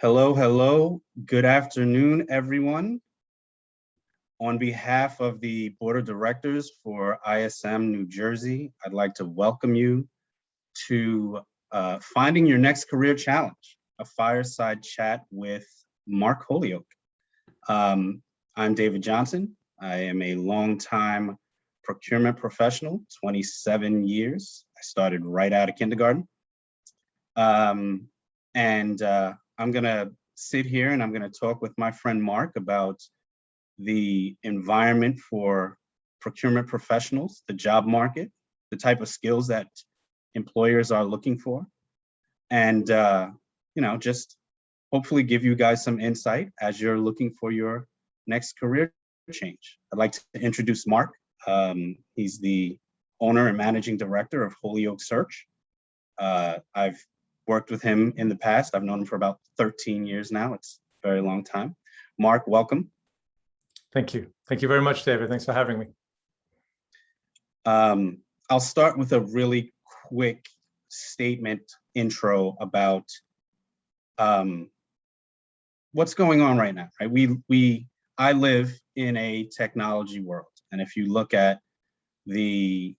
Hello, hello. Good afternoon, everyone. On behalf of the Board of Directors for ISM New Jersey, I'd like to welcome you to Finding Your Next Career Challenge, a fireside chat with Mark Holyoake. I'm David Johnson. I am a longtime procurement professional, 27 years. I started right out of kindergarten. I'm gonna sit here and I'm gonna talk with my friend Mark about the environment for procurement professionals, the job market, the type of skills that employers are looking for, and just hopefully give you guys some insight as you're looking for your next career change. I'd like to introduce Mark. He's the owner and managing director of Holyoake Search. I've worked with him in the past. I've known him for about 13 years now. It's a very long time. Mark, welcome. Thank you. Thank you very much, David. Thanks for having me. I'll start with a really quick statement intro about what's going on right now. Right? I live in a technology world, and if you look at the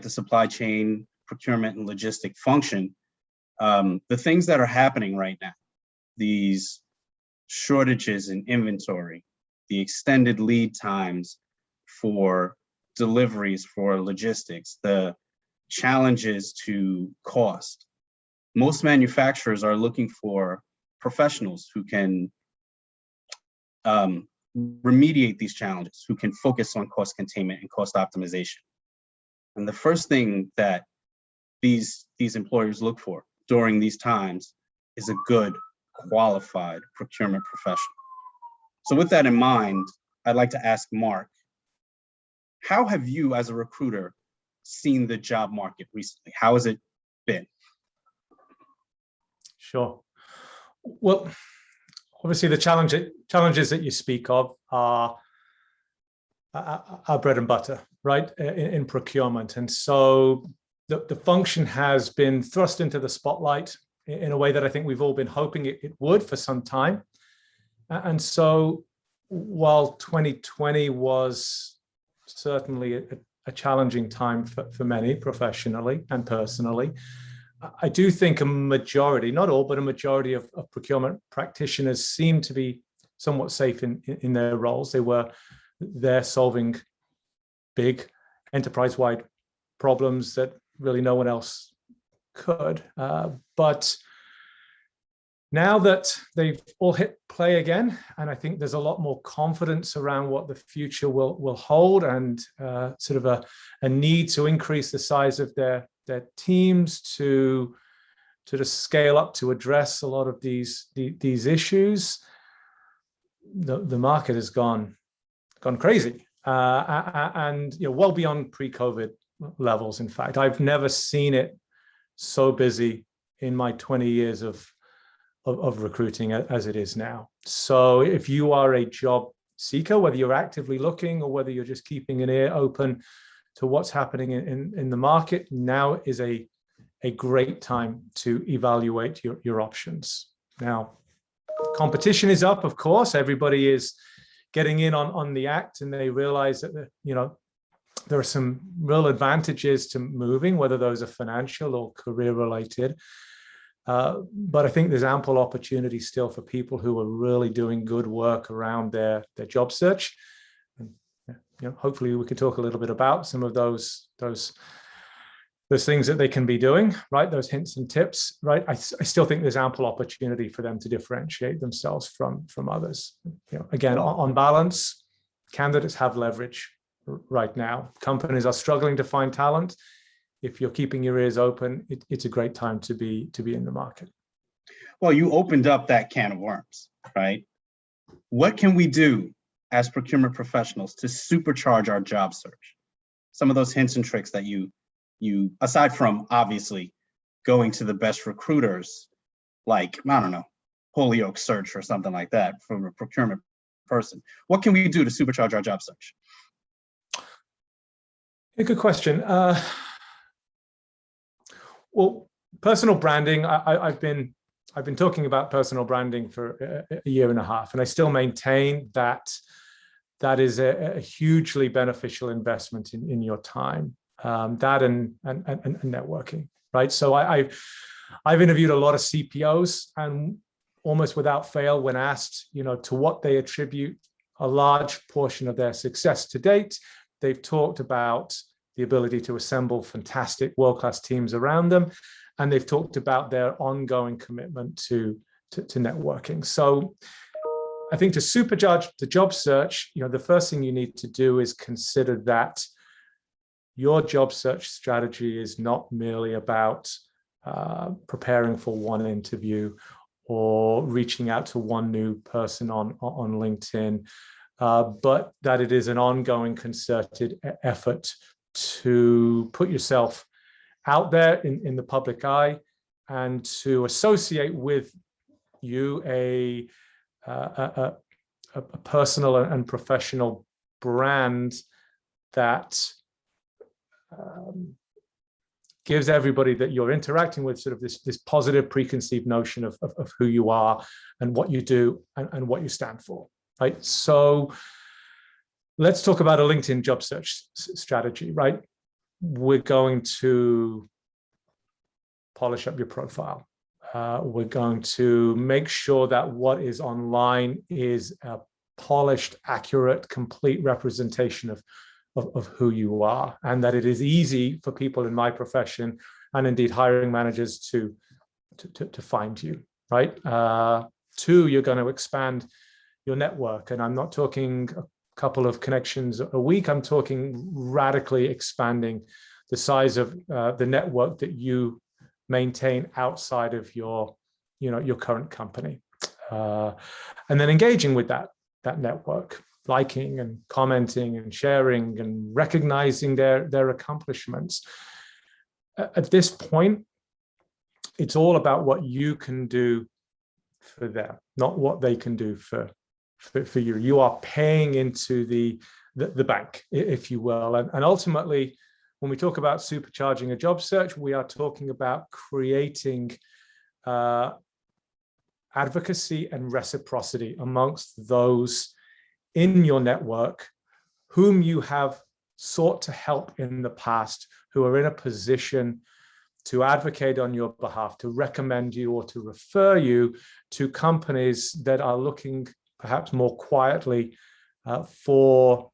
supply chain, procurement, and logistic function, the things that are happening right now, these shortages in inventory, the extended lead times for deliveries for logistics, the challenges to cost. Most manufacturers are looking for professionals who can remediate these challenges, who can focus on cost containment and cost optimization. And the first thing that these employers look for during these times is a good, qualified procurement professional. So with that in mind, I'd like to ask Mark, how have you as a recruiter seen the job market recently? How has it been? Sure. Well, obviously the challenges that you speak of are bread and butter, right, in procurement. And so the function has been thrust into the spotlight in a way that I think we've all been hoping it would for some time. And so while 2020 was certainly a challenging time for many professionally and personally, I do think a majority, not all, but a majority of procurement practitioners seem to be somewhat safe in their roles. They're solving big enterprise-wide problems that really no one else could. But now that they've all hit play again, and I think there's a lot more confidence around what the future will hold, and sort of a need to increase the size of their teams to scale up to address a lot of these issues, the market has gone crazy, and well beyond pre-COVID levels. In fact, I've never seen it so busy in my 20 years of recruiting as it is now. So if you are a job seeker, whether you're actively looking or whether you're just keeping an ear open to what's happening in the market, now is a great time to evaluate your options. Now, competition is up, of course. Everybody is getting in on the act, and they realize that there are some real advantages to moving, whether those are financial or career related. But I think there's ample opportunity still for people who are really doing good work around their job search. And, hopefully we can talk a little bit about some of those things that they can be doing, right? Those hints and tips, right? I still think there's ample opportunity for them to differentiate themselves from others. Again, on balance, candidates have leverage right now. Companies are struggling to find talent. If you're keeping your ears open, it's a great time to be in the market. Well, you opened up that can of worms, right? What can we do as procurement professionals to supercharge our job search? Some of those hints and tricks that you aside from obviously going to the best recruiters, like, I don't know, Holyoake Search or something like that from a procurement person, what can we do to supercharge our job search? A good question. Well, personal branding, I've been I've been talking about personal branding for a year and a half, and I still maintain that that is a hugely beneficial investment in your time. That and networking, right? So I've interviewed a lot of CPOs, and almost without fail, when asked, to what they attribute a large portion of their success to date, they've talked about the ability to assemble fantastic world-class teams around them, and they've talked about their ongoing commitment to networking. So I think to supercharge the job search, the first thing you need to do is consider that your job search strategy is not merely about preparing for one interview or reaching out to one new person on LinkedIn, but that it is an ongoing concerted effort to put yourself out there in the public eye and to associate with you a personal and professional brand that gives everybody that you're interacting with sort of this positive preconceived notion of who you are and what you do and what you stand for, right? So let's talk about a LinkedIn job search strategy, right? We're going to polish up your profile. We're going to make sure that what is online is a polished, accurate, complete representation of who you are, and that it is easy for people in my profession and indeed hiring managers to find you, right? Two, you're going to expand your network, and I'm not talking a couple of connections a week. I'm talking radically expanding the size of the network that you maintain outside of your current company, and then engaging with that network, liking and commenting and sharing and recognizing their accomplishments. At this point, it's all about what you can do for them, not what they can do for you. You are paying into the bank, if you will, and ultimately, when we talk about supercharging a job search, we are talking about creating advocacy and reciprocity amongst those in your network whom you have sought to help in the past, who are in a position to advocate on your behalf, to recommend you or to refer you to companies that are looking perhaps more quietly for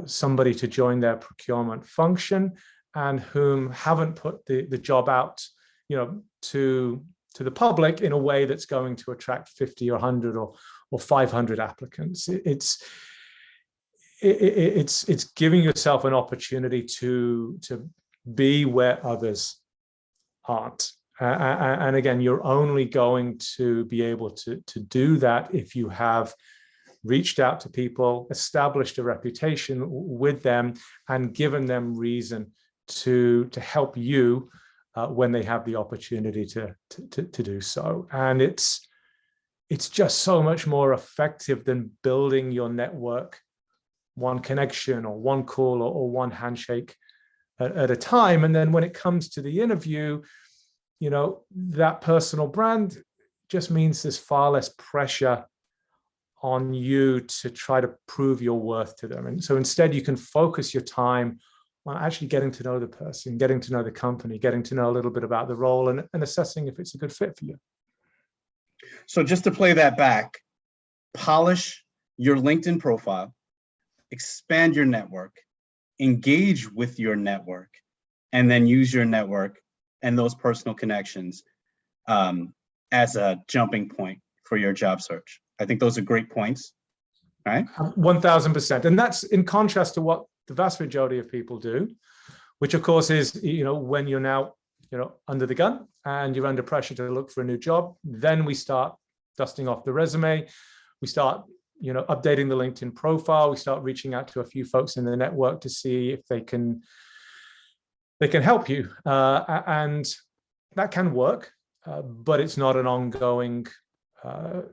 somebody to join their procurement function, and whom haven't put the job out, to the public in a way that's going to attract 50 or 100 or 500 applicants. It's giving yourself an opportunity to be where others aren't. And again, you're only going to be able to do that if you have reached out to people, established a reputation with them, and given them reason to help you when they have the opportunity to do so. And it's just so much more effective than building your network one connection or one call or one handshake at a time. And then when it comes to the interview, that personal brand just means there's far less pressure on you to try to prove your worth to them. And so instead, you can focus your time on actually getting to know the person, getting to know the company, getting to know a little bit about the role, and assessing if it's a good fit for you. So just to play that back, polish your LinkedIn profile, expand your network, engage with your network, and then use your network and those personal connections as a jumping point for your job search. I think those are great points, right? 1000%. And that's in contrast to what the vast majority of people do, which of course is, when you're now, under the gun and you're under pressure to look for a new job, then we start dusting off the resume. We start, updating the LinkedIn profile. We start reaching out to a few folks in the network to see if they can help you. And that can work, but it's not an ongoing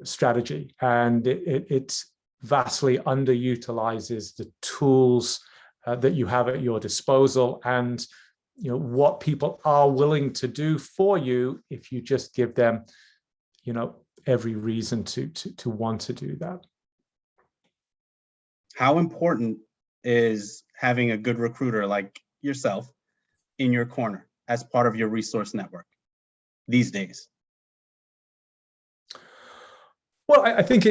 strategy. And it vastly underutilizes the tools that you have at your disposal, and what people are willing to do for you if you just give them every reason to want to do that. How important is having a good recruiter like yourself in your corner as part of your resource network these days? Well, I think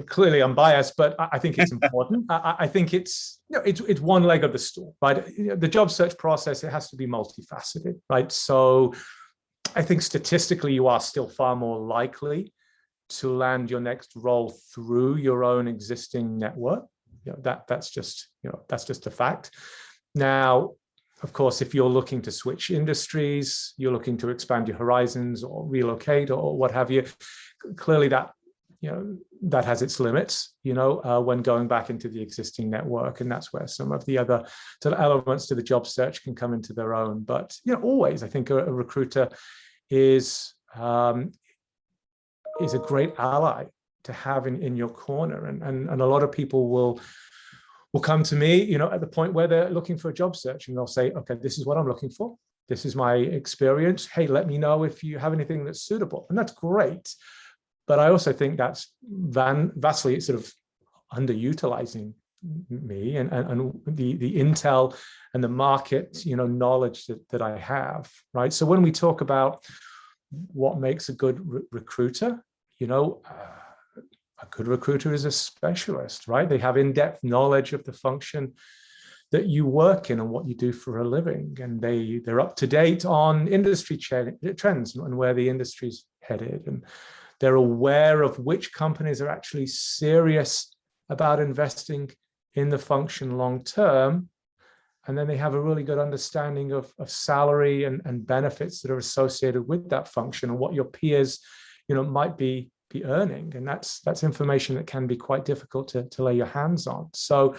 clearly I'm biased, but I think it's important. I think it's one leg of the stool, right? The job search process, it has to be multifaceted, right? So I think statistically, you are still far more likely to land your next role through your own existing network. That's just a fact. Now, of course, if you're looking to switch industries, you're looking to expand your horizons or relocate or what have you, clearly that has its limits, when going back into the existing network. And that's where some of the other sort of elements to the job search can come into their own. But, always, I think a recruiter is a great ally to have in your corner. And a lot of people will come to me, at the point where they're looking for a job search, and they'll say, okay, this is what I'm looking for. This is my experience. Hey, let me know if you have anything that's suitable. And that's great. But I also think that's vastly sort of underutilizing me and the intel and the market, knowledge that I have, right? So when we talk about what makes a good recruiter, a good recruiter is a specialist, right? They have in-depth knowledge of the function that you work in and what you do for a living, and they're up to date on industry trends and where the industry's headed, and they're aware of which companies are actually serious about investing in the function long term. And then they have a really good understanding of salary and benefits that are associated with that function and what your peers, might be earning. And that's information that can be quite difficult to lay your hands on. So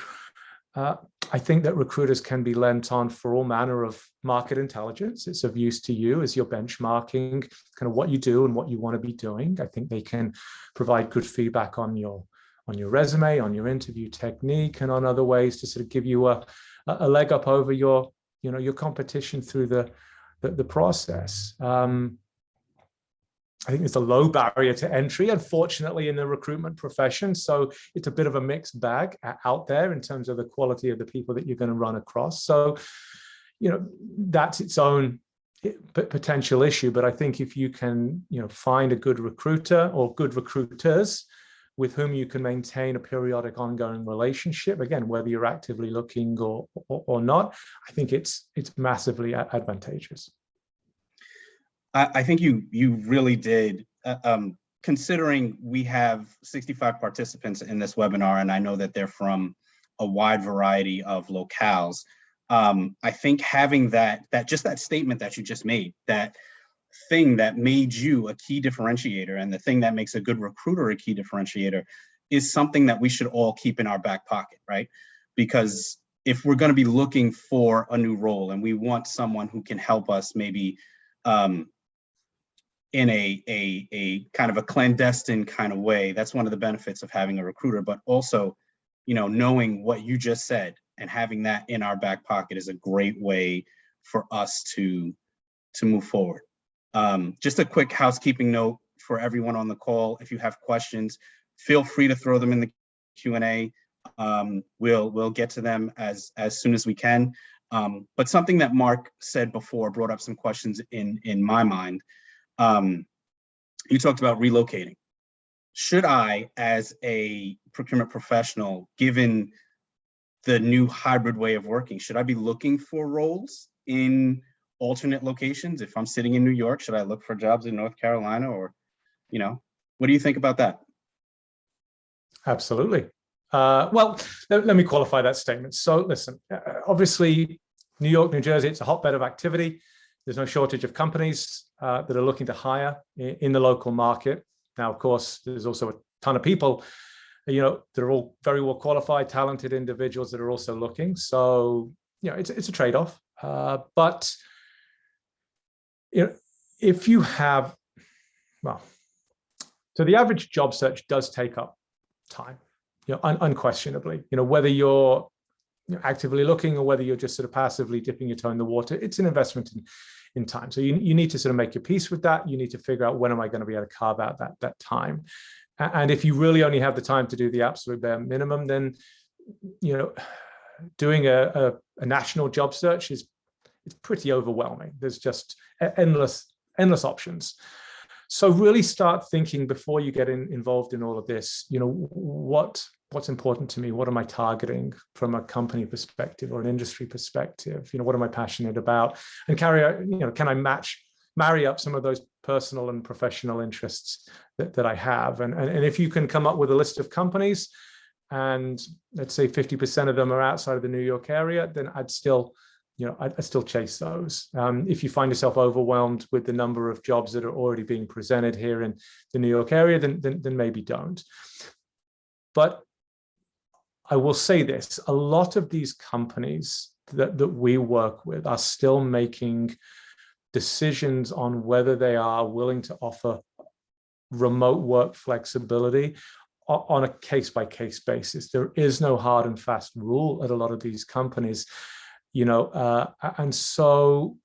I think that recruiters can be lent on for all manner of market intelligence. It's of use to you as you're benchmarking kind of what you do and what you want to be doing. I think they can provide good feedback on your resume, on your interview technique, and on other ways to sort of give you a leg up over your competition through the process. I think there's a low barrier to entry, unfortunately, in the recruitment profession. So it's a bit of a mixed bag out there in terms of the quality of the people that you're going to run across. So, that's its own potential issue. But I think if you can, find a good recruiter or good recruiters with whom you can maintain a periodic ongoing relationship, again, whether you're actively looking or not, I think it's massively advantageous. I think you really did, considering we have 65 participants in this webinar, and I know that they're from a wide variety of locales. I think having that statement that you just made, that thing that made you a key differentiator and the thing that makes a good recruiter a key differentiator is something that we should all keep in our back pocket, right? Because if we're going to be looking for a new role and we want someone who can help us maybe in a kind of a clandestine kind of way, that's one of the benefits of having a recruiter. But also, knowing what you just said and having that in our back pocket is a great way for us to move forward. Just a quick housekeeping note for everyone on the call: if you have questions, feel free to throw them in the Q&A. We'll get to them as soon as we can. But something that Mark said before brought up some questions in my mind. You talked about relocating. Should I, as a procurement professional, given the new hybrid way of working, should I be looking for roles in alternate locations? If I'm sitting in New York, should I look for jobs in North Carolina, or, what do you think about that? Absolutely. Well, let me qualify that statement. So listen, obviously, New York, New Jersey, it's a hotbed of activity. There's no shortage of companies that are looking to hire in the local market. Now, of course, there's also a ton of people, they're all very well qualified, talented individuals that are also looking. So, it's a trade-off. But, if you have, so the average job search does take up time, unquestionably. Whether you're actively looking or whether you're just sort of passively dipping your toe in the water, it's an investment in time. So you need to sort of make your peace with that. You need to figure out, when am I going to be able to carve out that time? And if you really only have the time to do the absolute bare minimum, then, doing a national job search it's pretty overwhelming. There's just endless options. So really start thinking before you get involved in all of this, what's important to me? What am I targeting from a company perspective or an industry perspective? What am I passionate about? And can I marry up some of those personal and professional interests that I have? And if you can come up with a list of companies, and let's say 50% of them are outside of the New York area, then I'd still chase those. If you find yourself overwhelmed with the number of jobs that are already being presented here in the New York area, then maybe don't. But I will say this, a lot of these companies that we work with are still making decisions on whether they are willing to offer remote work flexibility on a case-by-case basis. There is no hard and fast rule at a lot of these companies, and so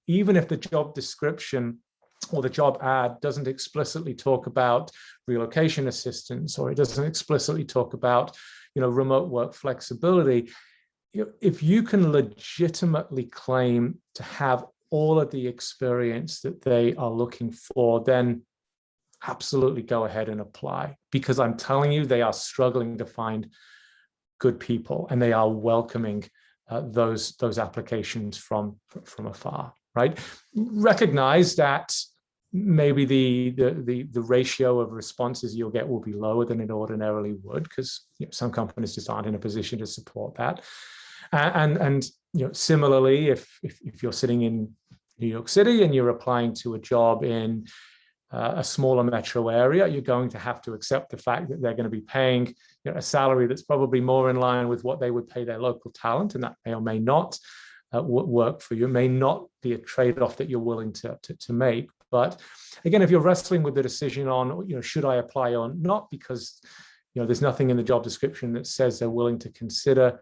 even if the job description or the job ad doesn't explicitly talk about relocation assistance, or it doesn't explicitly talk about, remote work flexibility, if you can legitimately claim to have all of the experience that they are looking for, then absolutely go ahead and apply, because I'm telling you, they are struggling to find good people, and they are welcoming those applications from afar, right? Recognize that maybe the ratio of responses you'll get will be lower than it ordinarily would, because some companies just aren't in a position to support that. And similarly, if you're sitting in New York City and you're applying to a job in a smaller metro area, you're going to have to accept the fact that they're going to be paying a salary that's probably more in line with what they would pay their local talent, and that may or may not work for you. It may not be a trade-off that you're willing to make. But again, if you're wrestling with the decision on, should I apply or not, because there's nothing in the job description that says they're willing to consider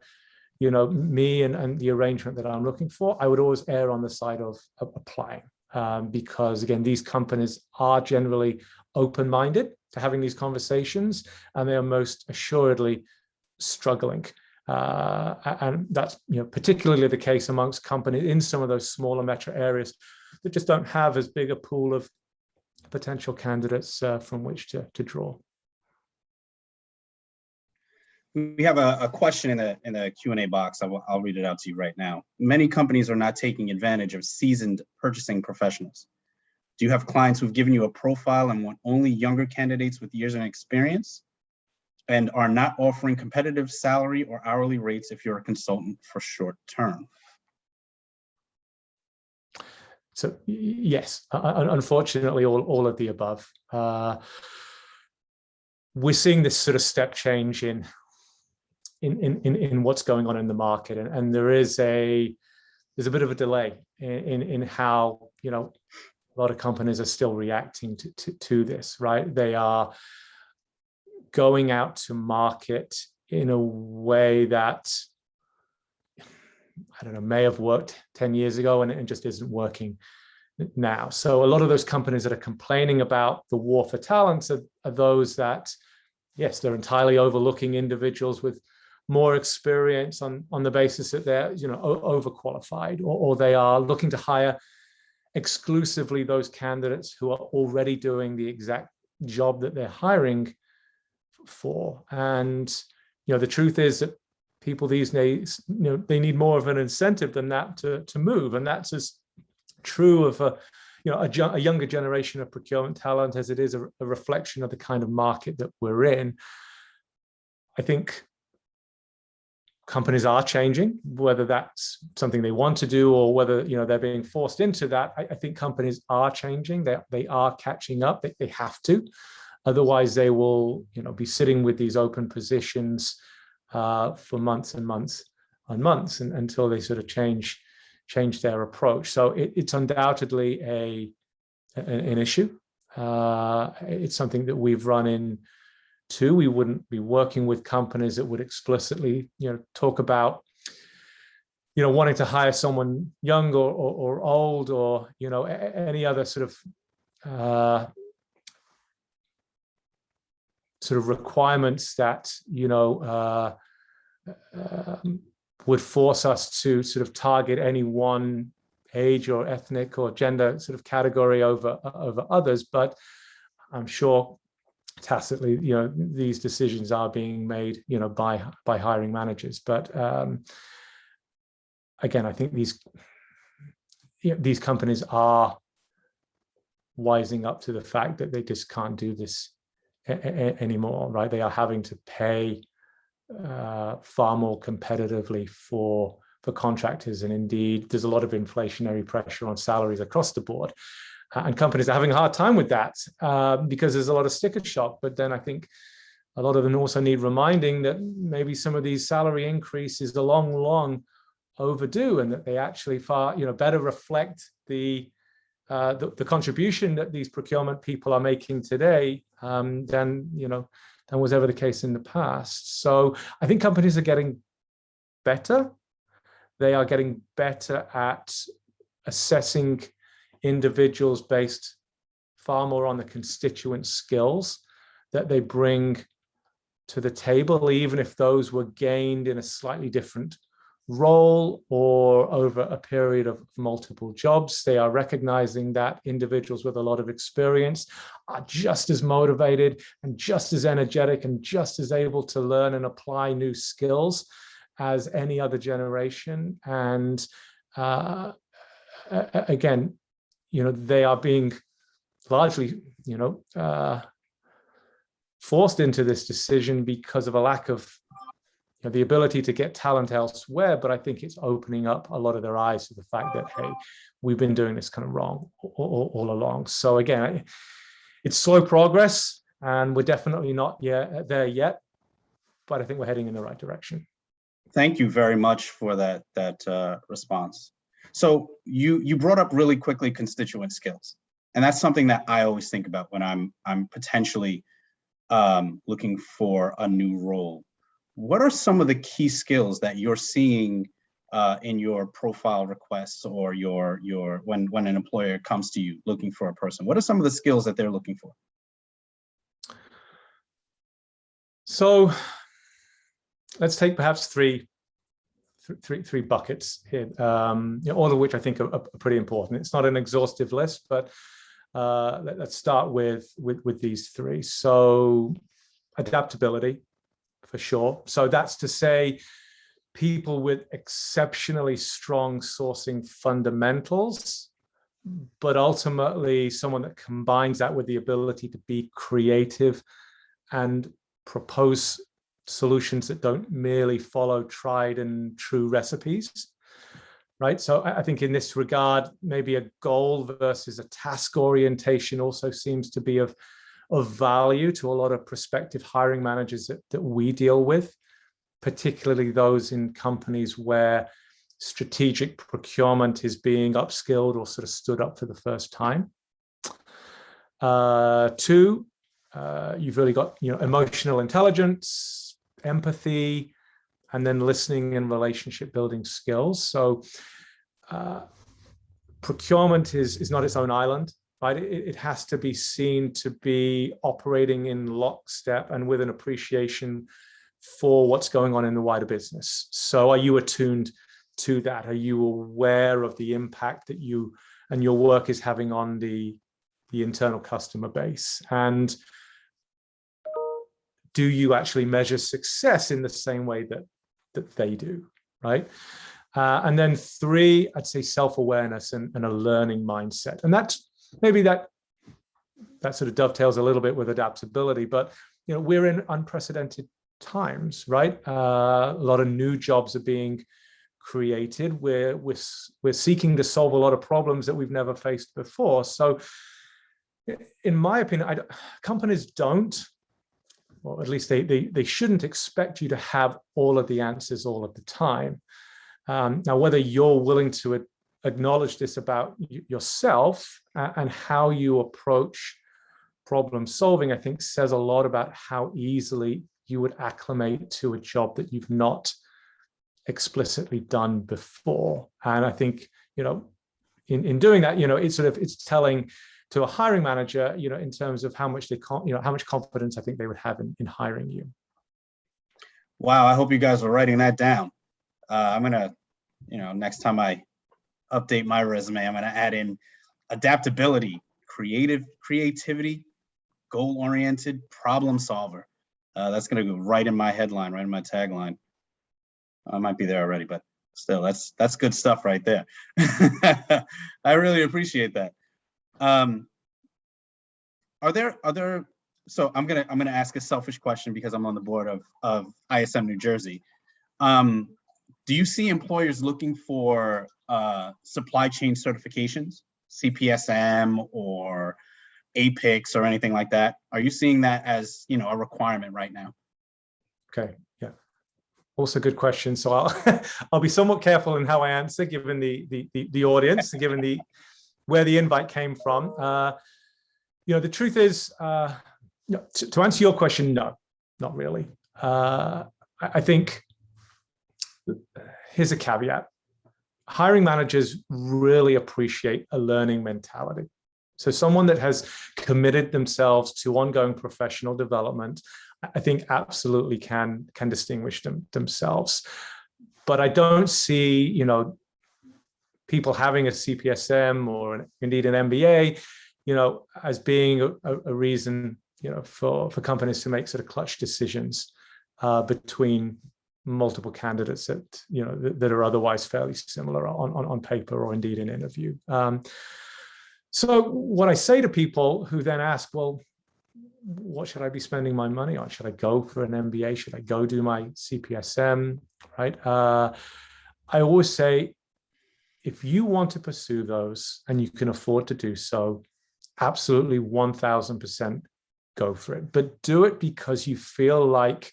me and the arrangement that I'm looking for, I would always err on the side of applying. Because again, these companies are generally open-minded to having these conversations, and they are most assuredly struggling. And that's particularly the case amongst companies in some of those smaller metro areas that just don't have as big a pool of potential candidates from which to draw. We have a question in the Q&A box. I'll read it out to you right now. Many companies are not taking advantage of seasoned purchasing professionals. Do you have clients who've given you a profile and want only younger candidates with years of experience, and are not offering competitive salary or hourly rates if you're a consultant for short term? So yes, unfortunately, all of the above. We're seeing this sort of step change in what's going on in the market, and there's a bit of a delay in how a lot of companies are still reacting to this, right? They are going out to market in a way that may have worked 10 years ago and just isn't working now. So a lot of those companies that are complaining about the war for talent are those that, yes, they're entirely overlooking individuals with more experience on the basis that they're overqualified, or they are looking to hire exclusively those candidates who are already doing the exact job that they're hiring for. And the truth is that people these days, they need more of an incentive than that to move, and that's as true of a younger generation of procurement talent as it is a reflection of the kind of market that we're in. I think companies are changing, whether that's something they want to do or whether they're being forced into that. I think companies are changing. They are catching up. They have to, otherwise they will be sitting with these open positions for months and months and months until they sort of change their approach. So it's undoubtedly an issue. It's something that we've run Two, we wouldn't be working with companies that would explicitly, talk about, wanting to hire someone young or old, or, any other sort of requirements that, would force us to sort of target any one age or ethnic or gender sort of category over others. But I'm sure tacitly, these decisions are being made, by hiring managers. But again, I think these companies are wising up to the fact that they just can't do this anymore, right? They are having to pay far more competitively for contractors, and indeed there's a lot of inflationary pressure on salaries across the board, and companies are having a hard time with that because there's a lot of sticker shock. But then I think a lot of them also need reminding that maybe some of these salary increases are long overdue, and that they actually far better reflect the contribution that these procurement people are making today than was ever the case in the past. So I think companies are getting better. They are getting better at assessing individuals based far more on the constituent skills that they bring to the table, even if those were gained in a slightly different role or over a period of multiple jobs. They are recognizing that individuals with a lot of experience are just as motivated and just as energetic and just as able to learn and apply new skills as any other generation. And again, they are being largely, forced into this decision because of a lack of the ability to get talent elsewhere. But I think it's opening up a lot of their eyes to the fact that, hey, we've been doing this kind of wrong all along. So again, it's slow progress, and we're definitely not there yet, but I think we're heading in the right direction. Thank you very much for that response. So you brought up really quickly constituent skills, and that's something that I always think about when I'm potentially looking for a new role. What are some of the key skills that you're seeing in your profile requests, or when an employer comes to you looking for a person? What are some of the skills that they're looking for? So let's take perhaps three buckets here, all of which I think are pretty important. It's not an exhaustive list, but let's start with these three. So adaptability, for sure. So that's to say, people with exceptionally strong sourcing fundamentals, but ultimately someone that combines that with the ability to be creative and propose solutions that don't merely follow tried and true recipes, right? So I think in this regard, maybe a goal versus a task orientation also seems to be of value to a lot of prospective hiring managers that we deal with, particularly those in companies where strategic procurement is being upskilled or sort of stood up for the first time. Two, you've really got emotional intelligence, empathy, and then listening and relationship building skills. So procurement is not its own island, right? It has to be seen to be operating in lockstep and with an appreciation for what's going on in the wider business. So are you attuned to that? Are you aware of the impact that you and your work is having on the internal customer base? And do you actually measure success in the same way that they do, right? And then three, I'd say self-awareness and a learning mindset. And that's maybe that sort of dovetails a little bit with adaptability, but we're in unprecedented times, right? A lot of new jobs are being created. We're seeking to solve a lot of problems that we've never faced before. So in my opinion, companies don't, or at least they shouldn't expect you to have all of the answers all of the time. Now, whether you're willing to acknowledge this about yourself and how you approach problem solving, I think says a lot about how easily you would acclimate to a job that you've not explicitly done before. And I think, in doing that, it's telling to a hiring manager, in terms of how much how much confidence I think they would have in hiring you. Wow, I hope you guys are writing that down. I'm gonna, next time I update my resume, I'm gonna add in adaptability, creativity, goal-oriented, problem solver. That's gonna go right in my headline, right in my tagline. I might be there already, but still, that's good stuff right there. I really appreciate that. Are there other? So I'm gonna ask a selfish question because I'm on the board of ISM New Jersey. Do you see employers looking for supply chain certifications, CPSM or APIX or anything like that? Are you seeing that as a requirement right now? Okay, yeah. Also good question. So I'll be somewhat careful in how I answer, given the audience, given where the invite came from. The truth is, to answer your question, no, not really. I think here's a caveat. Hiring managers really appreciate a learning mentality. So someone that has committed themselves to ongoing professional development, I think absolutely can distinguish themselves. But I don't see, people having a CPSM or indeed an MBA, as being a reason, for companies to make sort of clutch decisions between multiple candidates that are otherwise fairly similar on paper or indeed in interview. So what I say to people who then ask, well, what should I be spending my money on? Should I go for an MBA? Should I go do my CPSM? Right? I always say, if you want to pursue those and you can afford to do so, absolutely 1000% go for it. But do it because you feel like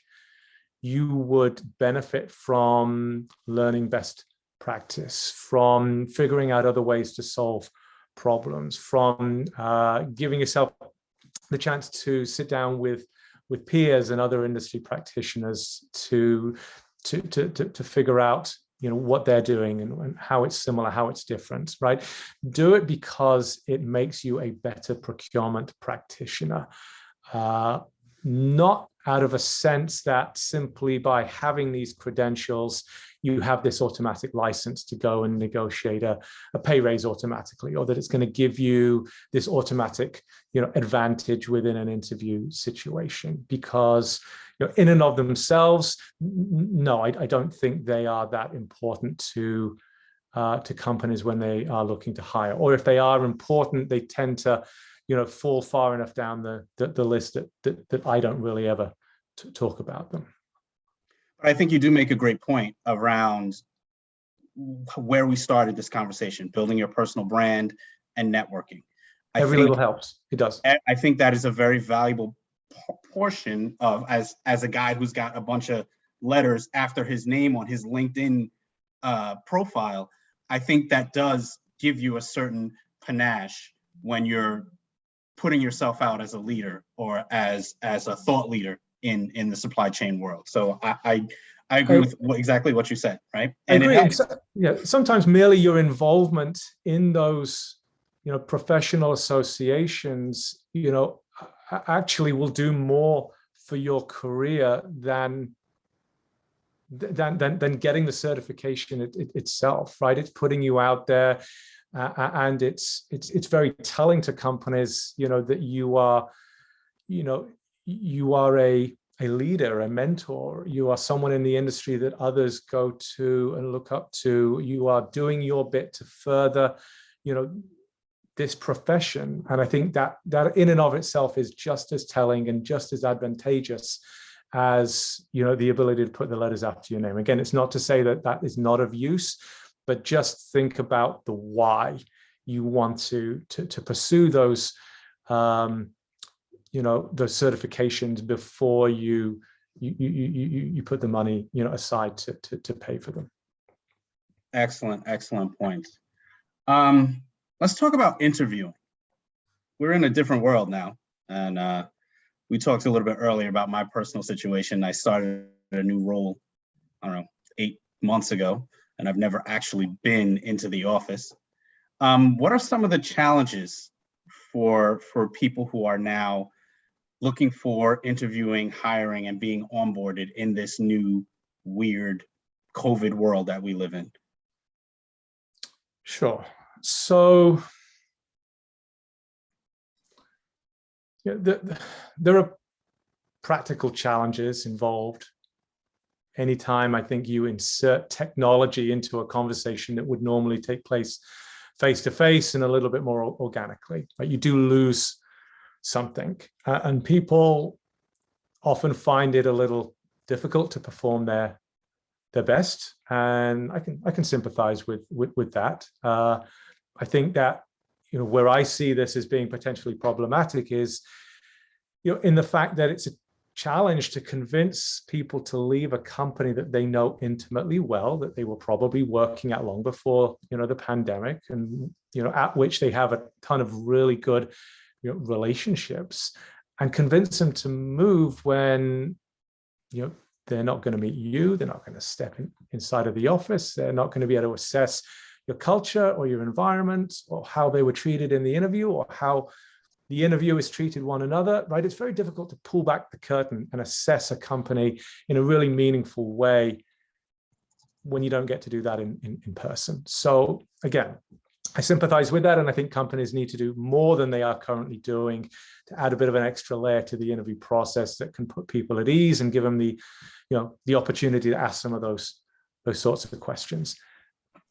you would benefit from learning best practice, from figuring out other ways to solve problems, from giving yourself the chance to sit down with peers and other industry practitioners to figure out what they're doing and how it's similar, how it's different, right? Do it because it makes you a better procurement practitioner, not out of a sense that simply by having these credentials, you have this automatic license to go and negotiate a pay raise automatically, or that it's going to give you this automatic, advantage within an interview situation. Because, in and of themselves, no, I don't think they are that important to companies when they are looking to hire. Or if they are important, they tend to fall far enough down the list that I don't really ever talk about them. I think you do make a great point around where we started this conversation, building your personal brand and networking. Every little helps. It does. I think that is a very valuable portion of, as a guy who's got a bunch of letters after his name on his LinkedIn profile, I think that does give you a certain panache when you're putting yourself out as a leader or as a thought leader in the supply chain world. So I agree with exactly what you said, right? And I agree. Sometimes merely your involvement in those, professional associations, actually will do more for your career than getting the certification itself, right? It's putting you out there. And it's very telling to companies, that you are a leader, a mentor. You are someone in the industry that others go to and look up to. You are doing your bit to further, this profession. And I think that in and of itself is just as telling and just as advantageous as, the ability to put the letters after your name. Again, it's not to say that is not of use, but just think about the why you want to pursue those, those certifications before you put the money, aside to pay for them. Excellent points. Let's talk about interviewing. We're in a different world now. And we talked a little bit earlier about my personal situation. I started a new role, I don't know, 8 months ago, and I've never actually been into the office. What are some of the challenges for people who are now looking for interviewing, hiring, and being onboarded in this new weird COVID world that we live in? Sure. So yeah, there are practical challenges involved. Anytime I think you insert technology into a conversation that would normally take place face to face and a little bit more organically, right? You do lose something, and people often find it a little difficult to perform their best, and I can sympathize with that. I think that, you know, where I see this as being potentially problematic is, you know, in the fact that it's a challenge to convince people to leave a company that they know intimately well, that they were probably working at long before, you know, the pandemic, and, you know, at which they have a ton of really good, you know, relationships, and convince them to move when, you know, they're not going to meet you, they're not going to step inside of the office, they're not going to be able to assess your culture or your environment, or how they were treated in the interview, or how the interviewers treated one another, right? It's very difficult to pull back the curtain and assess a company in a really meaningful way when you don't get to do that in person. So again, I sympathize with that, and I think companies need to do more than they are currently doing to add a bit of an extra layer to the interview process that can put people at ease and give them the, you know, the opportunity to ask some of those sorts of questions.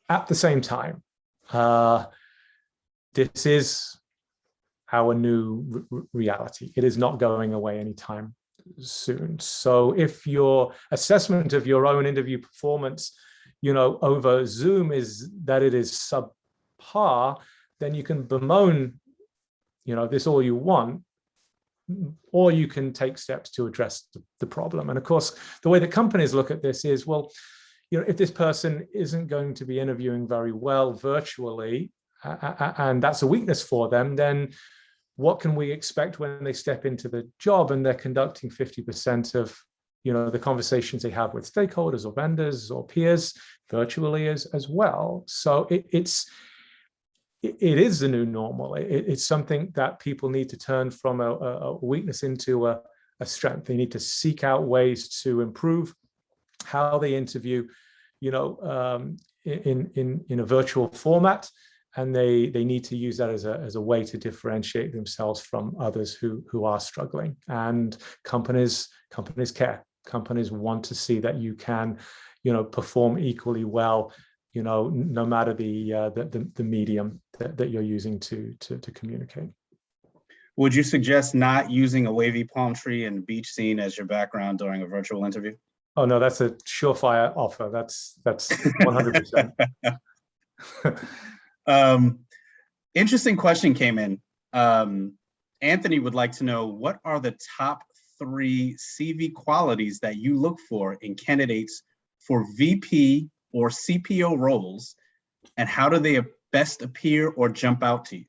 At the same time, this is our new reality. It is not going away anytime soon. So if your assessment of your own interview performance, you know, over Zoom is that it is subpar, then you can bemoan, you know, this all you want, or you can take steps to address the problem. And of course, the way that companies look at this is, well, you know, if this person isn't going to be interviewing very well virtually, and that's a weakness for them, then what can we expect when they step into the job and they're conducting 50% of, you know, the conversations they have with stakeholders or vendors or peers virtually as well? So it is the new normal. It's something that people need to turn from a weakness into a strength. They need to seek out ways to improve how they interview, you know, in a virtual format, and they need to use that as a way to differentiate themselves from others who are struggling. And companies care. Companies want to see that you can, you know, perform equally well, you know, no matter the medium that you're using to communicate. Would you suggest not using a wavy palm tree and beach scene as your background during a virtual interview? Oh no, that's a surefire offer. That's 100%. Interesting question came in. Anthony would like to know, what are the top 3 CV qualities that you look for in candidates for VP or CPO roles, and how do they best appear or jump out to you?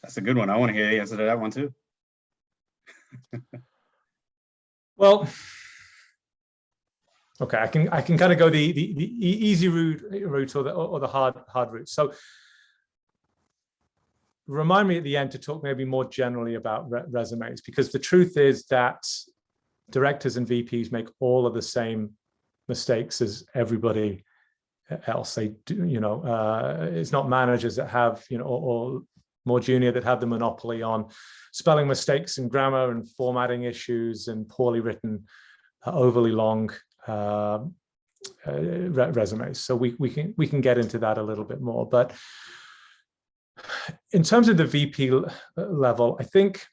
That's a good one. I want to hear the answer to that one too. Well, okay, I can kind of go the easy route or the hard route. So remind me at the end to talk maybe more generally about resumes, because the truth is that directors and VPs make all of the same mistakes as everybody else. They do, you know, it's not managers that have, you know, or more junior that have the monopoly on spelling mistakes and grammar and formatting issues and poorly written, overly long resumes. So we can get into that a little bit more. But in terms of the VP level, I think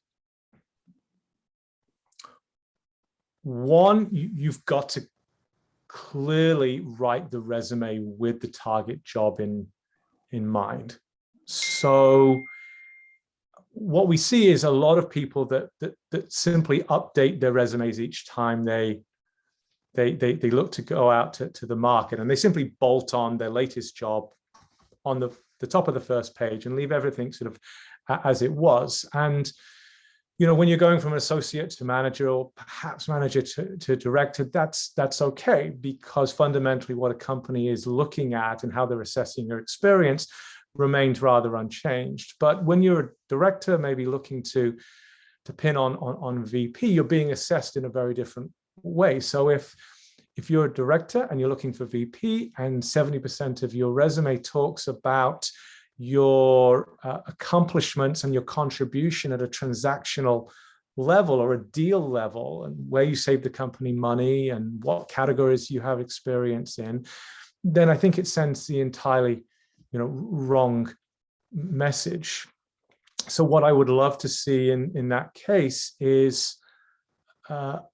one, you've got to clearly write the resume with the target job in mind. So what we see is a lot of people that simply update their resumes each time they look to go out to the market, and they simply bolt on their latest job on the top of the first page and leave everything sort of as it was. And when you're going from an associate to manager, or perhaps manager to director, that's okay, because fundamentally what a company is looking at and how they're assessing your experience remains rather unchanged. But when you're a director, maybe looking to pin on VP, you're being assessed in a very different way. So if you're a director and you're looking for VP, and 70% of your resume talks about your accomplishments and your contribution at a transactional level or a deal level, and where you save the company money and what categories you have experience in, then I think it sends the entirely wrong message. So what I would love to see in that case is far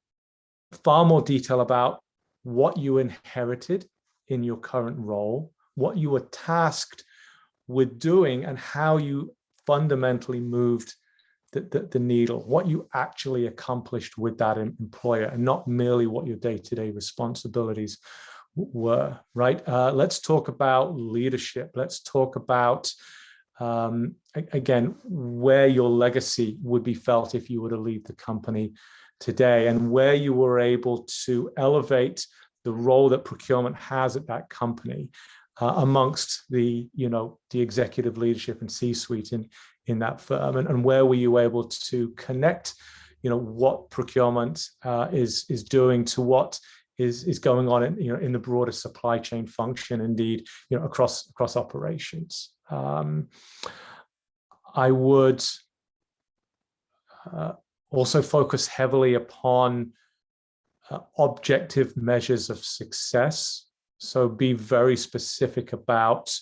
more detail about what you inherited in your current role, what you were tasked with doing, and how you fundamentally moved the needle, what you actually accomplished with that employer, and not merely what your day-to-day responsibilities were, right? Let's talk about leadership. Let's talk about, again, where your legacy would be felt if you were to leave the company today, and where you were able to elevate the role that procurement has at that company amongst the executive leadership and C-suite in that firm, and where were you able to connect what procurement is doing to what is going on in the broader supply chain function, indeed across operations. I would also focus heavily upon objective measures of success. So be very specific about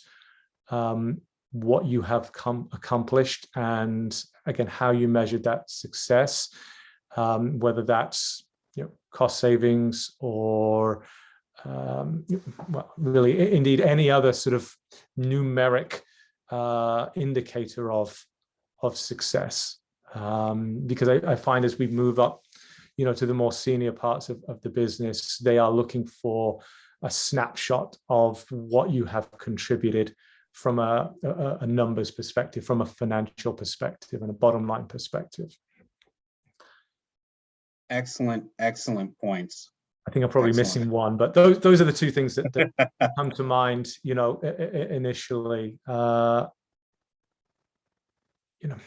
what you have accomplished, and again, how you measured that success, whether that's cost savings or really indeed any other sort of numeric indicator of success. Because I find as we move up to the more senior parts of the business, they are looking for a snapshot of what you have contributed from a numbers perspective, from a financial perspective, and a bottom line perspective. Excellent points. I think I'm probably missing one, but those are the two things that come to mind, initially.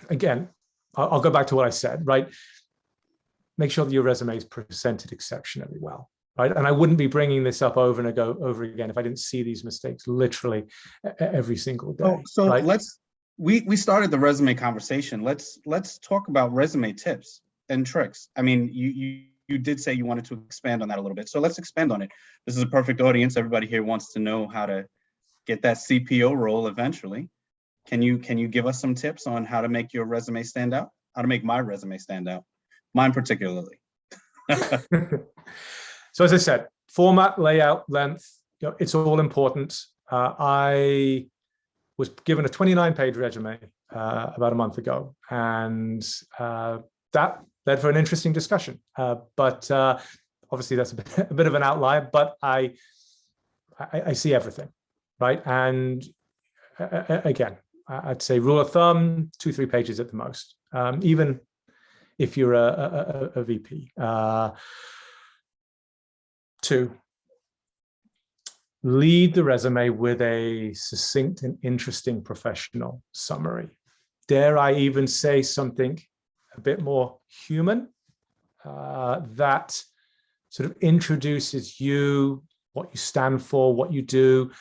Again, I'll go back to what I said, right? Make sure that your resume is presented exceptionally well. Right? And I wouldn't be bringing this up over and over again if I didn't see these mistakes literally every single day. So right? we started the resume conversation. Let's talk about resume tips and tricks. I mean, you did say you wanted to expand on that a little bit. So let's expand on it. This is a perfect audience. Everybody here wants to know how to get that CPO role eventually. Can you give us some tips on how to make your resume stand out? How to make my resume stand out? Mine particularly. So as I said, format, layout, length, it's all important. I was given a 29-page resume about a month ago, and that led for an interesting discussion. But obviously that's a bit of an outlier, but I see everything, right? And again, I'd say rule of thumb, 2-3 pages at the most, even if you're a VP. 2, lead the resume with a succinct and interesting professional summary. Dare I even say something a bit more human, that sort of introduces you, what you stand for, what you do,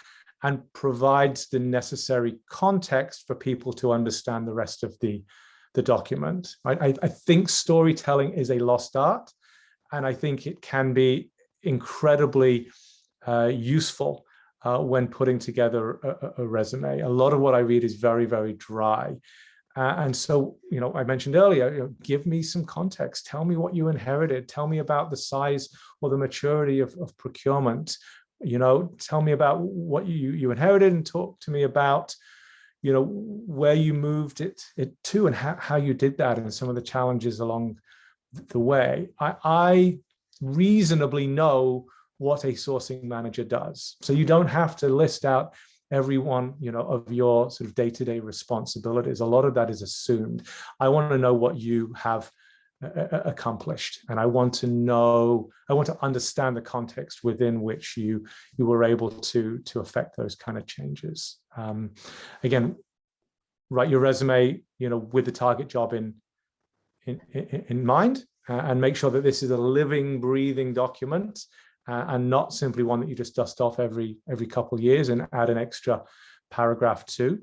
and provides the necessary context for people to understand the rest of the document. Right? I think storytelling is a lost art, and I think it can be incredibly useful when putting together a resume. A lot of what I read is very, very dry. And so, I mentioned earlier, give me some context. Tell me what you inherited. Tell me about the size or the maturity of procurement. Tell me about what you inherited, and talk to me about, where you moved it to, and how you did that, and some of the challenges along the way. I reasonably know what a sourcing manager does. So you don't have to list out every one, of your sort of day-to-day responsibilities. A lot of that is assumed. I want to know what you have accomplished, and I want to understand the context within which you were able to affect those kind of changes. Again, write your resume, with the target job in mind, and make sure that this is a living, breathing document, and not simply one that you just dust off every couple of years and add an extra paragraph to.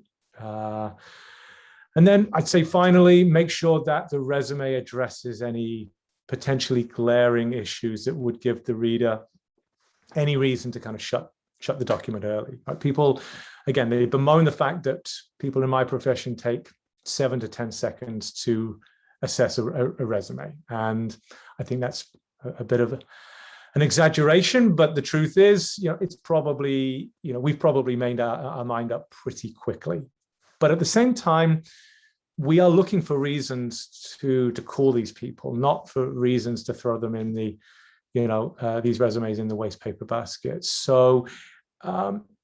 And then I'd say finally, make sure that the resume addresses any potentially glaring issues that would give the reader any reason to kind of shut the document early. People, again, they bemoan the fact that people in my profession take 7 to 10 seconds to assess a resume. And I think that's a bit of an exaggeration, but the truth is, it's probably, we've probably made our mind up pretty quickly. But at the same time, we are looking for reasons to call these people, not for reasons to throw them in the, these resumes in the waste paper basket. So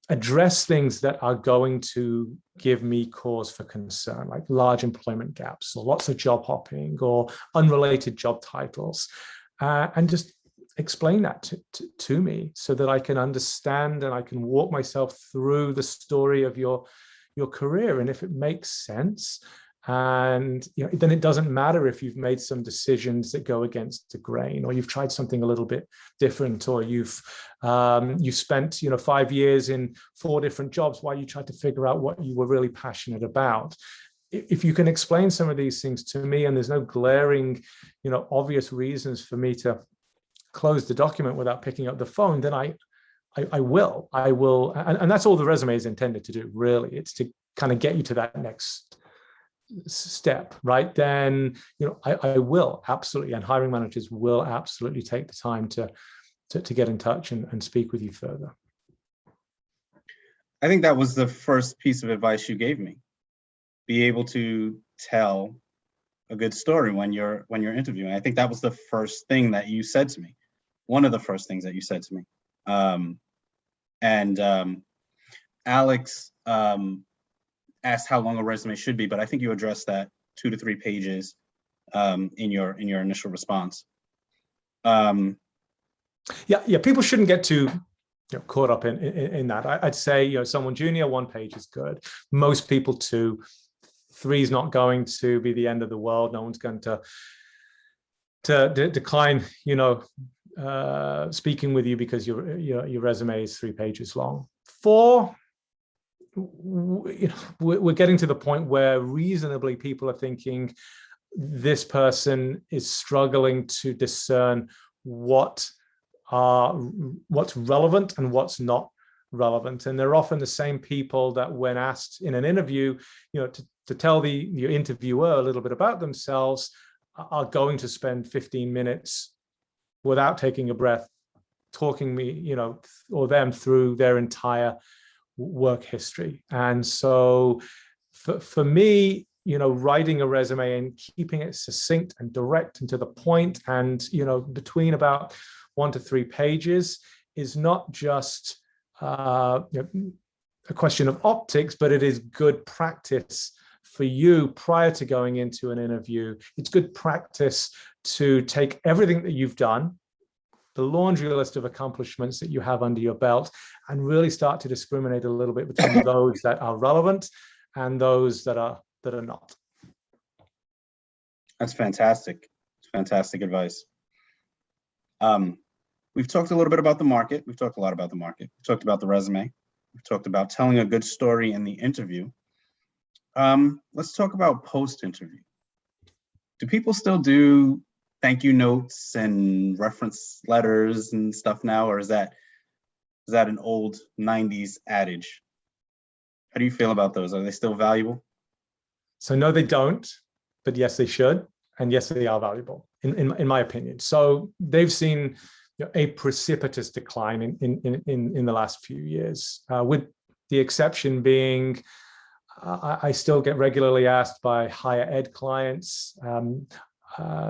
address things that are going to give me cause for concern, like large employment gaps or lots of job hopping or unrelated job titles, and just explain that to me so that I can understand and I can walk myself through the story of your career. And if it makes sense, and then it doesn't matter if you've made some decisions that go against the grain, or you've tried something a little bit different, or you've spent 5 years in 4 different jobs while you tried to figure out what you were really passionate about. If you can explain some of these things to me, and there's no glaring obvious reasons for me to close the document without picking up the phone, then I will, and that's all the resume is intended to do, really. It's to kind of get you to that next step, right? Then, I will absolutely, and hiring managers will absolutely take the time to get in touch and speak with you further. I think that was the first piece of advice you gave me. Be able to tell a good story when you're interviewing. I think that was the first thing that you said to me. One of the first things that you said to me. Alex asked how long a resume should be, but I think you addressed that 2 to 3 pages in your initial response. Yeah, people shouldn't get too caught up in that. I'd say someone junior, 1 page is good. Most people 2. 3 is not going to be the end of the world. No one's going to decline speaking with you because your resume is 3 pages long. 4, we're getting to the point where reasonably people are thinking this person is struggling to discern what's relevant and what's not relevant. And they're often the same people that, when asked in an interview, to tell the interviewer a little bit about themselves, are going to spend 15 minutes without taking a breath, talking me, or them through their entire work history. And so for me, writing a resume and keeping it succinct and direct and to the point, and, between about 1 to 3 pages is not just a question of optics, but it is good practice for you prior to going into an interview. It's good practice to take everything that you've done, the laundry list of accomplishments that you have under your belt, and really start to discriminate a little bit between those that are relevant and those that are not. That's fantastic. It's fantastic advice. We've talked a little bit about the market. We've talked a lot about the market. We've talked about the resume. We've talked about telling a good story in the interview. Let's talk about post-interview. Do people still do thank you notes and reference letters and stuff now, or is that an old 90s adage? How do you feel about those? Are they still valuable? So no, they don't, but yes, they should. And yes, they are valuable in my opinion. So they've seen a precipitous decline in the last few years, with the exception being, I still get regularly asked by higher ed clients,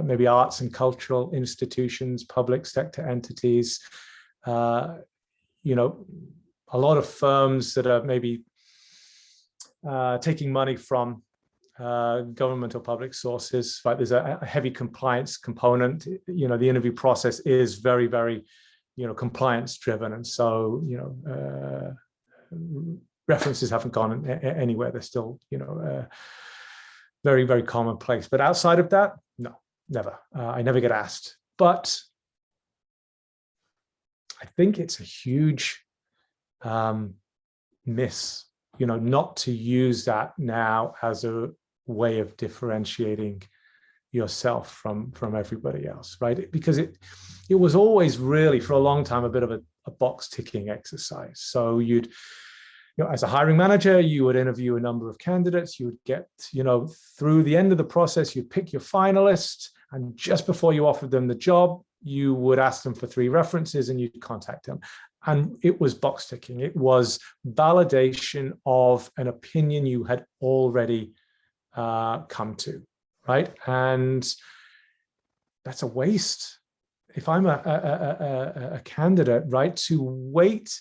maybe arts and cultural institutions, public sector entities, a lot of firms that are maybe taking money from government or public sources, right? There's a heavy compliance component. The interview process is very, very, compliance driven. And so, references haven't gone anywhere. They're still, very, very commonplace. But outside of that, no, never. I never get asked. But I think it's a huge miss, not to use that now as a way of differentiating yourself from everybody else, right? Because it was always really, for a long time, a bit of a box ticking exercise. So you'd, as a hiring manager, you would interview a number of candidates. You would get, through the end of the process, you pick your finalists, and just before you offered them the job, you would ask them for 3 references and you'd contact them. And it was box ticking. It was validation of an opinion you had already come to, right? And that's a waste. If I'm a candidate, right, to wait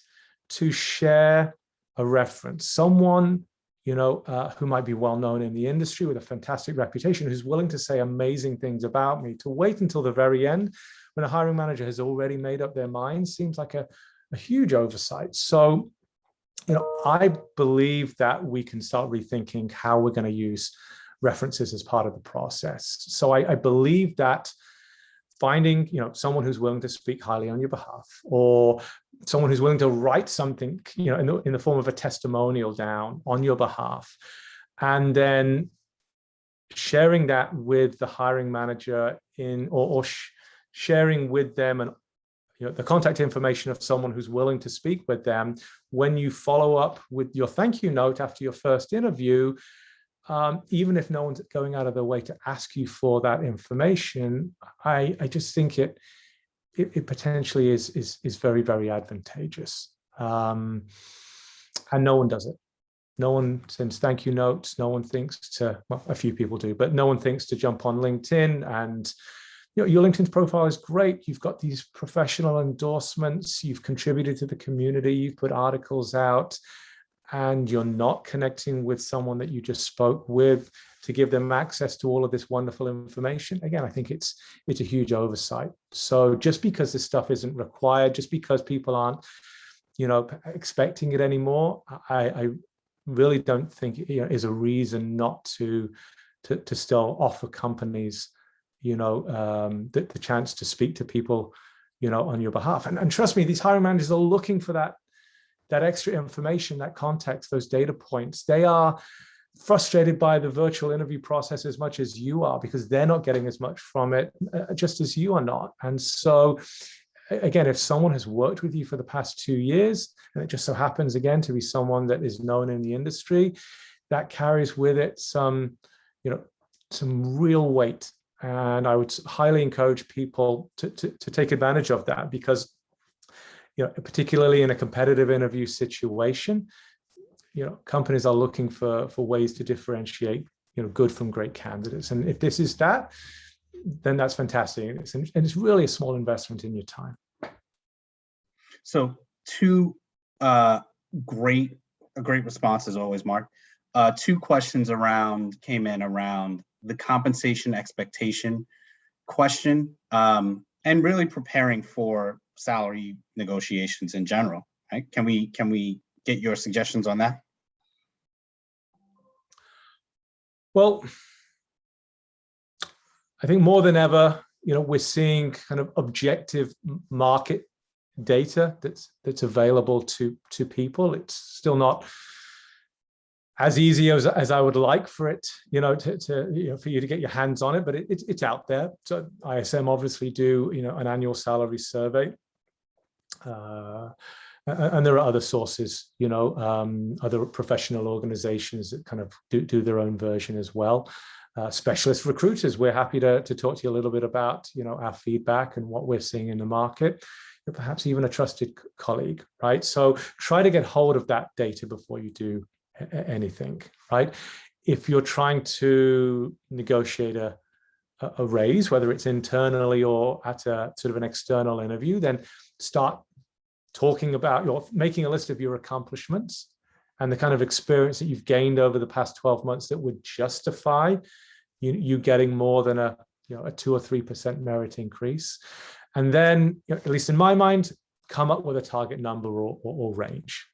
to share a reference, someone, who might be well known in the industry with a fantastic reputation, who's willing to say amazing things about me, to wait until the very end when a hiring manager has already made up their mind seems like a huge oversight. So, I believe that we can start rethinking how we're going to use references as part of the process. So I believe that finding, someone who's willing to speak highly on your behalf, or someone who's willing to write something, in the form of a testimonial down on your behalf, and then sharing that with the hiring manager sharing with them and the contact information of someone who's willing to speak with them when you follow up with your thank you note after your first interview. Even if no one's going out of their way to ask you for that information, I just think it potentially is very, very advantageous. And no one does it. No one sends thank you notes. No one thinks to, well, a few people do, but no one thinks to jump on LinkedIn. And your LinkedIn profile is great. You've got these professional endorsements. You've contributed to the community. You've put articles out, and you're not connecting with someone that you just spoke with to give them access to all of this wonderful information. Again, I think it's a huge oversight. So just because this stuff isn't required, just because people aren't, expecting it anymore, I really don't think is a reason not to still offer companies, the chance to speak to people, on your behalf. And trust me, these hiring managers are looking for that extra information, that context, those data points. They are frustrated by the virtual interview process as much as you are, because they're not getting as much from it, just as you are not. And so, again, if someone has worked with you for the past 2 years, and it just so happens, again, to be someone that is known in the industry, that carries with it some real weight. And I would highly encourage people to take advantage of that, because particularly in a competitive interview situation, companies are looking for ways to differentiate, good from great candidates. And if this is that, then that's fantastic. And it's really a small investment in your time. So 2 great responses always, Mark. 2 questions came in around the compensation expectation question, and really preparing for salary negotiations in general, right? Can we get your suggestions on that? Well, I think more than ever, we're seeing kind of objective market data that's available to people. It's still not as easy as I would like for it, for you to get your hands on it, but it's out there. So ISM obviously do, an annual salary survey. And there are other sources, other professional organizations that kind of do their own version as well. Specialist recruiters, we're happy to talk to you a little bit about, our feedback and what we're seeing in the market. Perhaps even a trusted colleague, right? So try to get hold of that data before you do anything, right? If you're trying to negotiate a raise, whether it's internally or at a sort of an external interview, then start talking about making a list of your accomplishments and the kind of experience that you've gained over the past 12 months that would justify you getting more than a 2 or 3% merit increase. And then, at least in my mind, come up with a target number or range.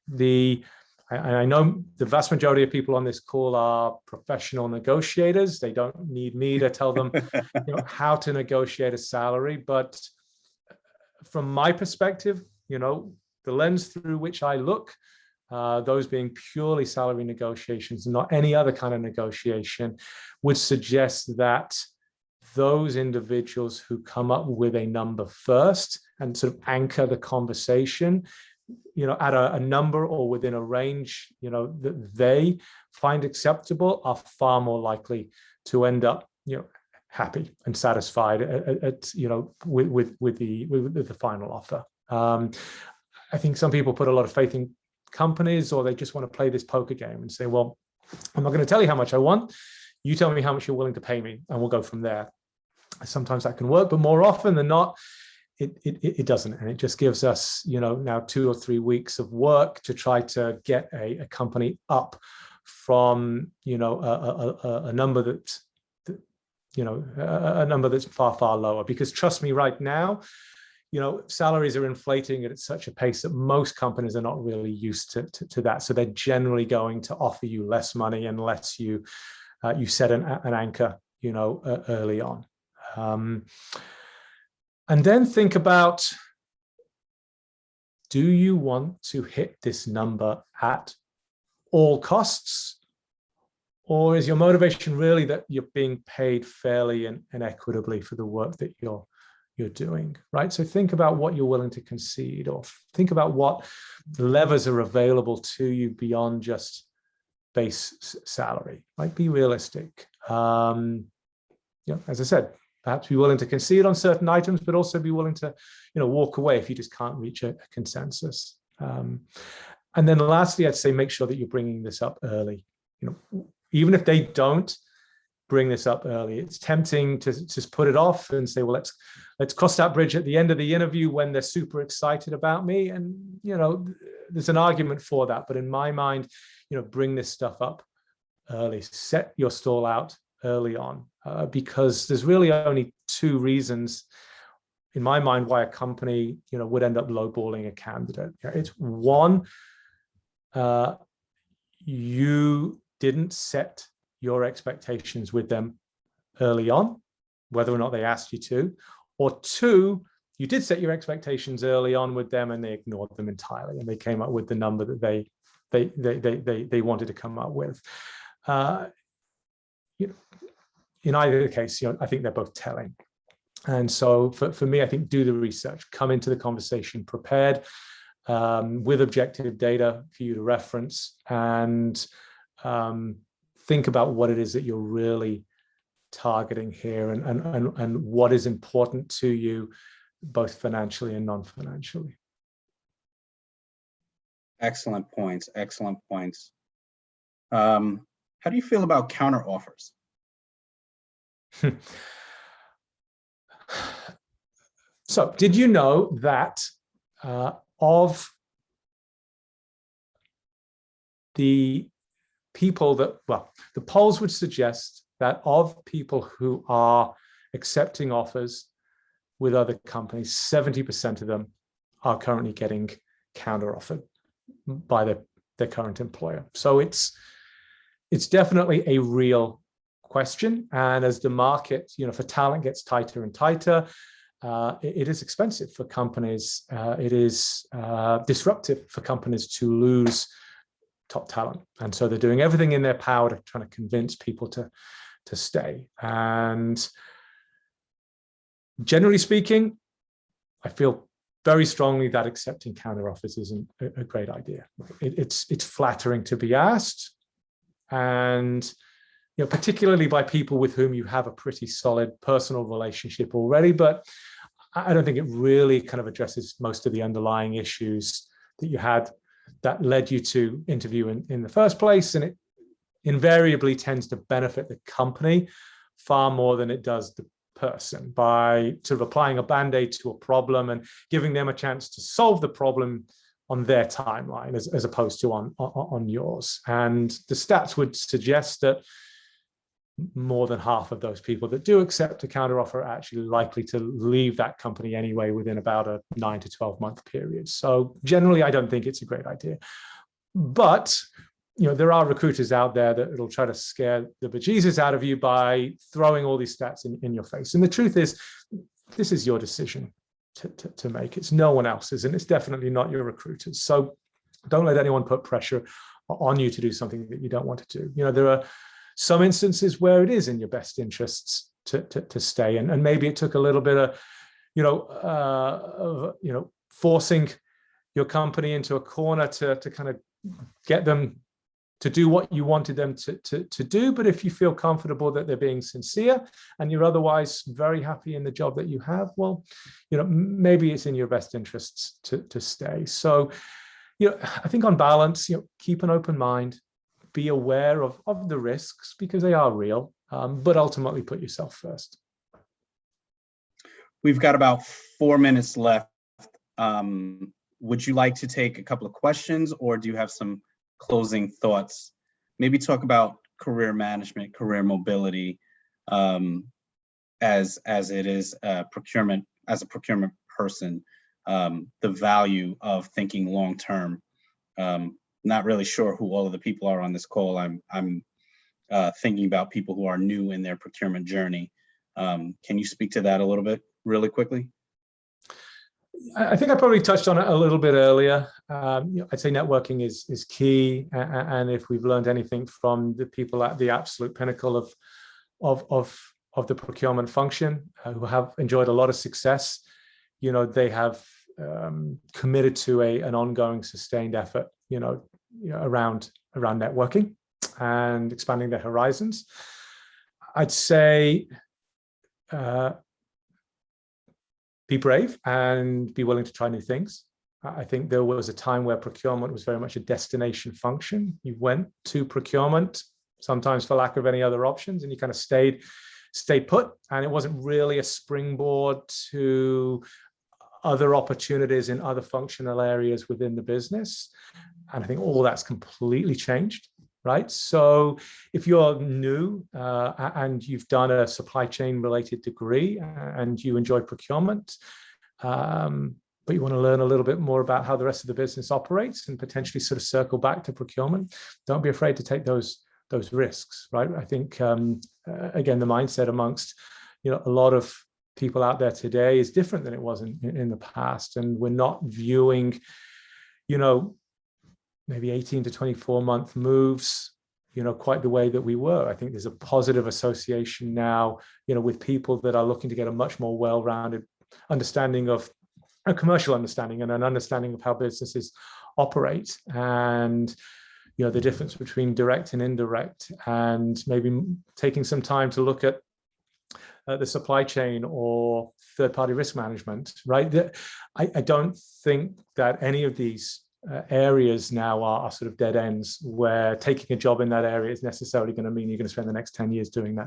I know the vast majority of people on this call are professional negotiators. They don't need me to tell them how to negotiate a salary. But from my perspective, the lens through which I look, those being purely salary negotiations, not any other kind of negotiation, would suggest that those individuals who come up with a number first and sort of anchor the conversation, at a number or within a range, that they find acceptable, are far more likely to end up, happy and satisfied with the final offer. I think some people put a lot of faith in companies, or they just want to play this poker game and say, well, I'm not going to tell you how much I want. You tell me how much you're willing to pay me, and we'll go from there. Sometimes that can work, but more often than not, it doesn't. And it just gives us, now 2 or 3 weeks of work to try to get a company up from, a number that's far, far lower. Because trust me, right now, salaries are inflating at such a pace that most companies are not really used to that. So they're generally going to offer you less money unless you set an anchor, early on. And then think about, do you want to hit this number at all costs? Or is your motivation really that you're being paid fairly and equitably for the work that you're doing, right? So think about what you're willing to concede, or think about what levers are available to you beyond just base salary. Like, be realistic. As I said, perhaps be willing to concede on certain items, but also be willing to, walk away if you just can't reach a consensus. And then lastly, I'd say make sure that you're bringing this up early. Even if they don't bring this up early, it's tempting to just put it off and say, well, let's cross that bridge at the end of the interview when they're super excited about me. And, there's an argument for that. But in my mind, bring this stuff up early, set your stall out early on, because there's really only 2 reasons in my mind why a company would end up lowballing a candidate. It's one, you didn't set your expectations with them early on, whether or not they asked you to, or 2, you did set your expectations early on with them and they ignored them entirely and they came up with the number that they wanted to come up with. In either case, I think they're both telling. And so for me, I think do the research, come into the conversation prepared, with objective data for you to reference, and think about what it is that you're really targeting here, and what is important to you, both financially and non-financially. Excellent points. Excellent points. How do you feel about counteroffers? So, did you know that of the people that, the polls would suggest that of people who are accepting offers with other companies, 70% of them are currently getting counteroffered by their current employer. So it's definitely a real question. And as the market, for talent gets tighter and tighter, it is expensive for companies. It is disruptive for companies to lose top talent. And so they're doing everything in their power to try to convince people to stay. And generally speaking, I feel very strongly that accepting counteroffers isn't a great idea. It's flattering to be asked, and particularly by people with whom you have a pretty solid personal relationship already. But I don't think it really kind of addresses most of the underlying issues that you had that led you to interview in the first place. And it invariably tends to benefit the company far more than it does the person by sort of applying a band-aid to a problem and giving them a chance to solve the problem on their timeline as opposed to on yours. And the stats would suggest that more than half of those people that do accept a counteroffer are actually likely to leave that company anyway within about a 9 to 12 month period. So generally, I don't think it's a great idea. But there are recruiters out there that will try to scare the bejesus out of you by throwing all these stats in your face. And the truth is, this is your decision to make. It's no one else's, and it's definitely not your recruiters. So don't let anyone put pressure on you to do something that you don't want to do. There are some instances where it is in your best interests to stay, and maybe it took a little bit of forcing your company into a corner to kind of get them to do what you wanted them to do. But if you feel comfortable that they're being sincere and you're otherwise very happy in the job that you have, well, maybe it's in your best interests to stay. So, I think on balance, keep an open mind, be aware of the risks because they are real, but ultimately put yourself first. We've got about 4 minutes left. Would you like to take a couple of questions, or do you have some closing thoughts? Maybe talk about career management, career mobility, as it is procurement, as a procurement person, the value of thinking long term. Not really sure who all of the people are on this call. I'm thinking about people who are new in their procurement journey. Can you speak to that a little bit really quickly? I think I probably touched on it a little bit earlier. I'd say networking is key, and if we've learned anything from the people at the absolute pinnacle of the procurement function who have enjoyed a lot of success, they have committed to an ongoing, sustained effort, around networking and expanding their horizons. I'd say be brave and be willing to try new things. I think there was a time where procurement was very much a destination function. You went to procurement, sometimes for lack of any other options, and you kind of stayed put. And it wasn't really a springboard to other opportunities in other functional areas within the business. And I think all that's completely changed. Right. So if you're new and you've done a supply chain related degree and you enjoy procurement, but you want to learn a little bit more about how the rest of the business operates and potentially sort of circle back to procurement, don't be afraid to take those risks. Right. I think, again, the mindset amongst, a lot of people out there today is different than it was in the past. And we're not viewing, maybe 18 to 24 month moves, quite the way that we were. I think there's a positive association now, with people that are looking to get a much more well-rounded understanding of a commercial understanding and an understanding of how businesses operate, and, the difference between direct and indirect, and maybe taking some time to look at the supply chain or third-party risk management, right? I don't think that any of these areas now are sort of dead ends where taking a job in that area is necessarily going to mean you're going to spend the next 10 years doing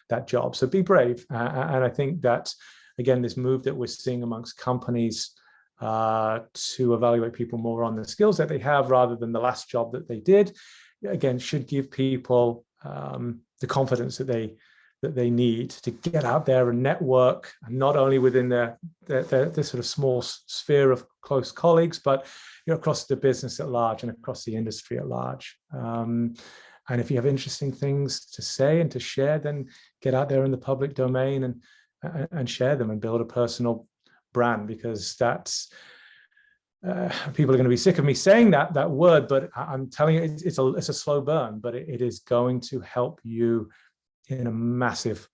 that job. So be brave. And I think that, again, this move that we're seeing amongst companies to evaluate people more on the skills that they have rather than the last job that they did, again, should give people the confidence that they need to get out there and network, and not only within their sort of small sphere of close colleagues, but across the business at large and across the industry at large. And if you have interesting things to say and to share, then get out there in the public domain and share them and build a personal brand, because that's people are going to be sick of me saying that word, but I'm telling you, it's a slow burn, but it is going to help you in a massive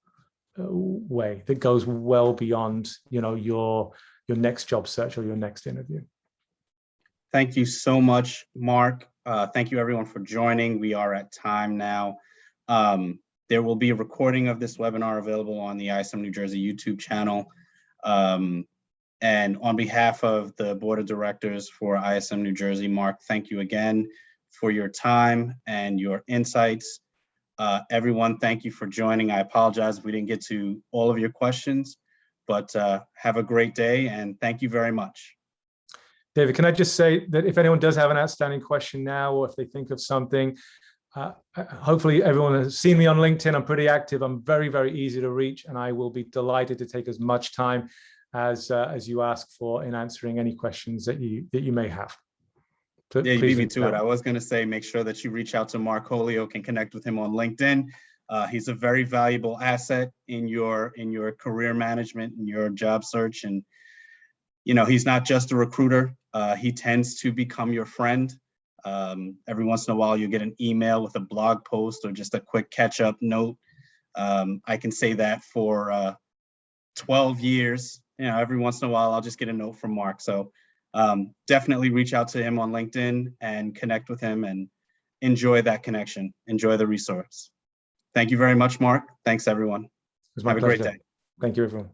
way that goes well beyond, your next job search or your next interview. Thank you so much, Mark. Thank you everyone for joining. We are at time now. There will be a recording of this webinar available on the ISM New Jersey YouTube channel. And on behalf of the Board of Directors for ISM New Jersey, Mark, thank you again for your time and your insights. Everyone, thank you for joining. I apologize if we didn't get to all of your questions, but have a great day and thank you very much. David, can I just say that if anyone does have an outstanding question now, or if they think of something, hopefully everyone has seen me on LinkedIn. I'm pretty active. I'm very, very easy to reach, and I will be delighted to take as much time as you ask for in answering any questions that you may have. So yeah, you beat me to it. I was going to say, make sure that you reach out to Mark Holyoake and connect with him on LinkedIn. He's a very valuable asset in your career management and your job search. And, you know, he's not just a recruiter. He tends to become your friend. Every once in a while, you get an email with a blog post or just a quick catch-up note. I can say that for 12 years. You know, every once in a while, I'll just get a note from Mark. So definitely reach out to him on LinkedIn and connect with him and enjoy that connection. Enjoy the resource. Thank you very much, Mark. Thanks, everyone. It was my pleasure. Have a great day. Thank you, everyone.